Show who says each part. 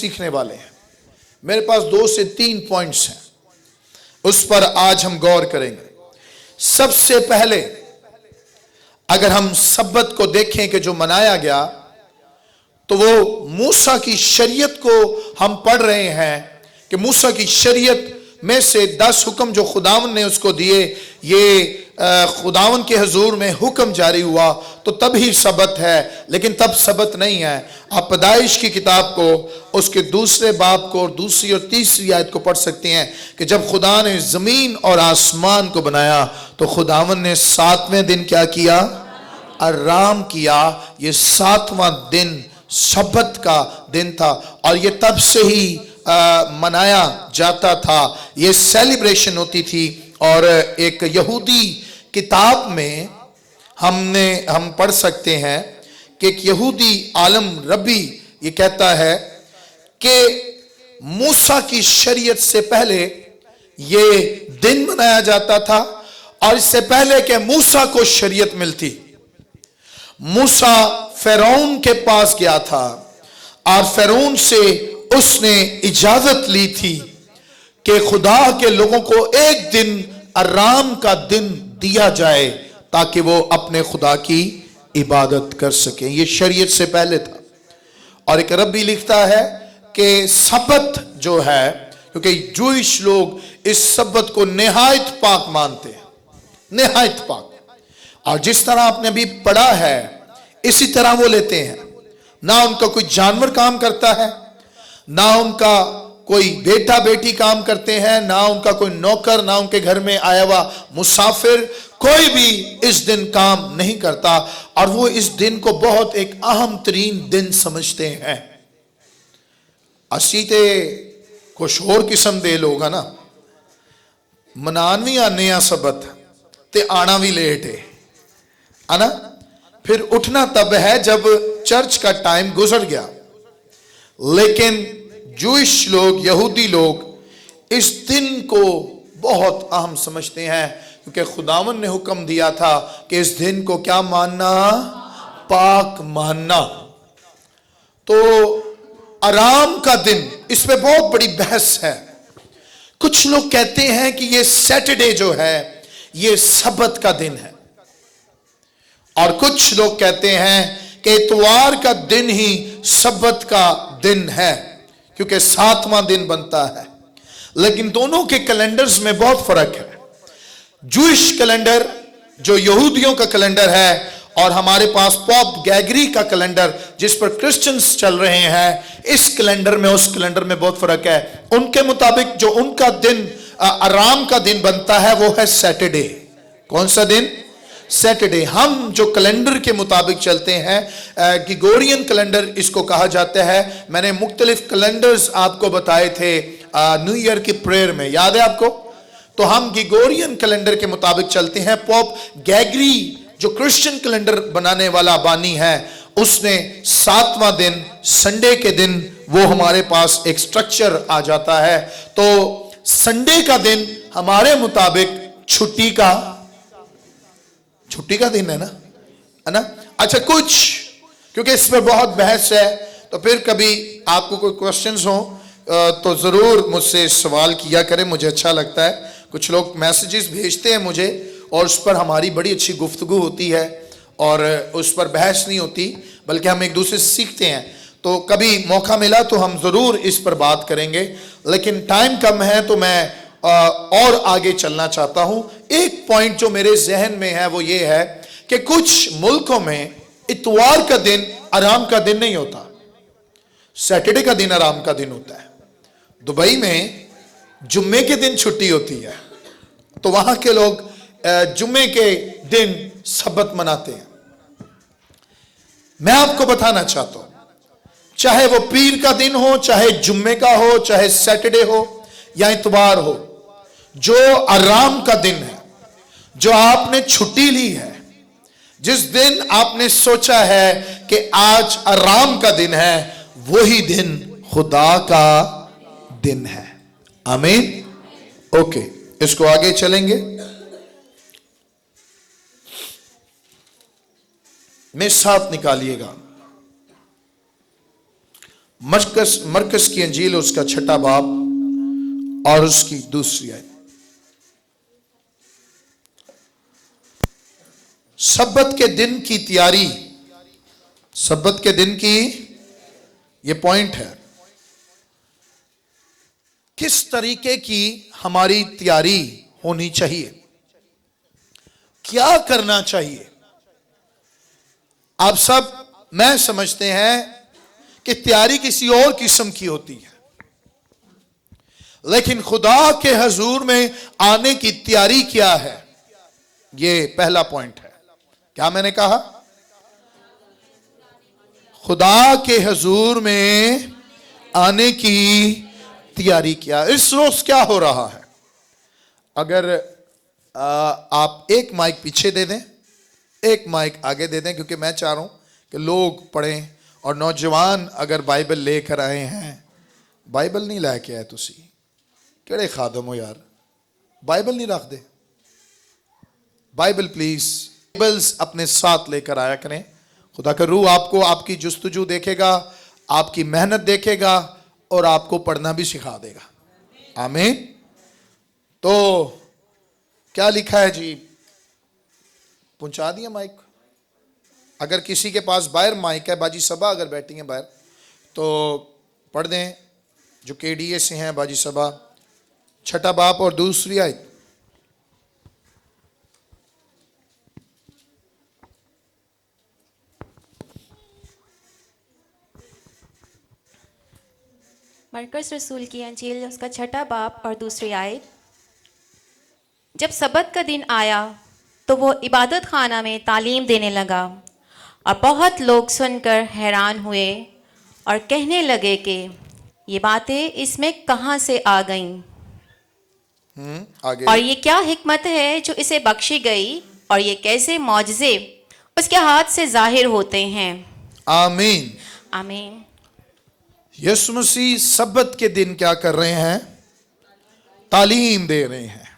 Speaker 1: सीखने वाले हैं। मेरे पास 2 से 3 पॉइंट्स हैं, उस पर आज हम गौर करेंगे। सबसे पहले अगर हम सब्बत को देखें कि जो मनाया गया, तो वो मूसा की शरीयत को हम पढ़ रहे हैं कि मूसा की शरीयत में से 10 हुक्म जो खुदावन ने उसको दिए, ये खुदावन के हुजूर में हुक्म जारी हुआ तो तब ही सबत है, लेकिन तब सबत नहीं है। आप पैदाइश की किताब को उसके 2 बाब को और 2 और 3 आयत को पढ़ सकते हैं कि जब खुदा ने जमीन और आसमान को बनाया तो खुदावन ने 7वें दिन क्या किया? आराम किया। ये 7वां दिन सबत का दिन था और ये तब से ही मनाया जाता था, ये सेलिब्रेशन होती थी। और एक यहूदी किताब में हम पढ़ सकते हैं कि एक यहूदी आलम रबी ये कहता है कि मूसा की शरीयत से पहले ये दिन मनाया जाता था और इससे पहले कि मूसा को शरीयत मिलती, मूसा फिरौन के पास गया था और फिरौन से उसने इजाजत ली थी कि खुदा के लोगों को एक दिन आराम का दिन दिया जाए ताकि वो अपने खुदा की इबादत कर सके। ये शरीयत से पहले था। और एक रब्बी लिखता है कि सबत जो है, क्योंकि जूइश लोग इस सबत को निहायत पाक मानते हैं, निहायत पाक, और जिस तरह आपने अभी पढ़ा है इसी तरह वो लेते हैं। ना उनका कोई जानवर काम करता है, ना उनका कोई बेटा बेटी काम करते हैं, ना उनका कोई नौकर, ना उनके घर में आया हुआ मुसाफिर, कोई भी इस दिन काम नहीं करता। और वो इस दिन को बहुत एक अहम तरीन दिन समझते हैं। असी ते कुछ होर किस्म दे लोग है ना, मनान भी आने सबत ते आना भी लेट है ना, फिर उठना तब है जब चर्च का टाइम गुजर गया। लेकिन जूइश लोग, यहूदी लोग इस दिन को बहुत अहम समझते हैं, क्योंकि खुदावन ने हुक्म दिया था कि इस दिन को क्या मानना? पाक मानना। तो आराम का दिन, इस पे बहुत बड़ी बहस है। कुछ लोग कहते हैं कि ये सैटरडे जो है ये सबत का दिन है, और कुछ लोग कहते हैं कि इतवार का दिन ही सबत का दिन है, क्योंकि 7वां दिन बनता है। लेकिन दोनों के कैलेंडर्स में बहुत फर्क है। जूइश कैलेंडर जो यहूदियों का कैलेंडर है, और हमारे पास पॉप गैगरी का कैलेंडर जिस पर क्रिश्चियंस चल रहे हैं, इस कैलेंडर में उस कैलेंडर में बहुत फर्क है। उनके मुताबिक जो उनका दिन आराम का दिन बनता है वो है सैटरडे। कौन सा दिन? सैटरडे। हम जो कैलेंडर के मुताबिक चलते हैं, ग्रिगोरियन कैलेंडर इसको कहा जाता है। मैंने मुख्तलिफ कैलेंडर्स आपको बताए थे न्यू ईयर की प्रेयर में, याद है आपको? तो हम ग्रिगोरियन कैलेंडर के मुताबिक चलते हैं। पॉप गैगरी जो क्रिश्चियन कैलेंडर बनाने वाला बानी है, उसने 7वां दिन संडे के दिन वो हमारे पास एक स्ट्रक्चर आ जाता है। तो संडे का दिन हमारे मुताबिक छुट्टी का दिन है ना? अच्छा, कुछ क्योंकि इस पर बहुत बहस है, तो फिर कभी आपको कोई क्वेश्चंस हो तो जरूर मुझसे सवाल किया करें, मुझे अच्छा लगता है। कुछ लोग मैसेजेस भेजते हैं मुझे और उस पर हमारी बड़ी अच्छी गुफ्तगू होती है और उस पर बहस नहीं होती, बल्कि हम एक दूसरे से सीखते हैं। तो कभी मौका मिला तो हम जरूर इस पर बात करेंगे, लेकिन टाइम कम है तो मैं और आगे चलना चाहता हूं। एक पॉइंट जो मेरे जहन में है वो ये है कि कुछ मुल्कों में इतवार का दिन आराम का दिन नहीं होता, सैटरडे का दिन आराम का दिन होता है। दुबई में जुम्मे के दिन छुट्टी होती है, तो वहां के लोग जुम्मे के दिन सबत मनाते हैं। मैं आपको बताना चाहता हूं, चाहे वो पीर का दिन हो, चाहे जुम्मे का हो, चाहे सैटरडे हो या इतवार हो, जो आराम का दिन है, जो आपने छुट्टी ली है, जिस दिन आपने सोचा है कि आज आराम का दिन है, वही दिन खुदा का दिन है। आमीन। ओके, इसको आगे चलेंगे। मेरे साथ निकालिएगा मरकस की अंजील उसका 6 बाब और उसकी 2 आयत। सब्बत के दिन की तैयारी, सब्बत के दिन की, ये पॉइंट है, किस तरीके की हमारी तैयारी होनी चाहिए, क्या करना चाहिए। आप सब, मैं समझते हैं कि तैयारी किसी और किस्म की होती है, लेकिन खुदा के हजूर में आने की तैयारी क्या है, ये पहला पॉइंट है। क्या मैंने कहा? खुदा के हजूर में आने की तैयारी क्या। इस रोज क्या हो रहा है? अगर आप एक माइक पीछे दे दें, एक माइक आगे दे दें, क्योंकि मैं चाह रहा हूं कि लोग पढ़ें और नौजवान अगर बाइबल लेकर आए हैं, बाइबल नहीं लेके आए तुसी केड़े खादम हो यार, बाइबल नहीं रख दे, बाइबल प्लीज, बाइबल्स अपने साथ लेकर आया करें। खुदा का रूह आपको आपकी जुस्तजू देखेगा, आपकी मेहनत देखेगा और आपको पढ़ना भी सिखा देगा। आमीन। तो क्या लिखा है जी? पहुंचा दिया माइक? अगर किसी के पास बाहर माइक है, बाजी सबा अगर बैठी हैं बाहर तो पढ़ दें, जो केडीए से हैं बाजी सबा, 6 बाब और 2 आयत।
Speaker 2: मरकस रसूल की अंजील उसका 6 बाब और 2 आयत। जब सबत का दिन आया तो वो इबादत खाना में तालीम देने लगा और बहुत लोग सुनकर हैरान हुए और कहने लगे कि ये बातें इसमें कहाँ से आ गईं,
Speaker 1: आगे।
Speaker 2: और ये क्या हिकमत है जो इसे बख्शी गई, और ये कैसे मौजज़े उसके हाथ से जाहिर होते हैं।
Speaker 1: आमीन।
Speaker 2: आमीन।
Speaker 1: यीशु मसीह सब्बत के दिन क्या कर रहे हैं? तालीम दे रहे हैं।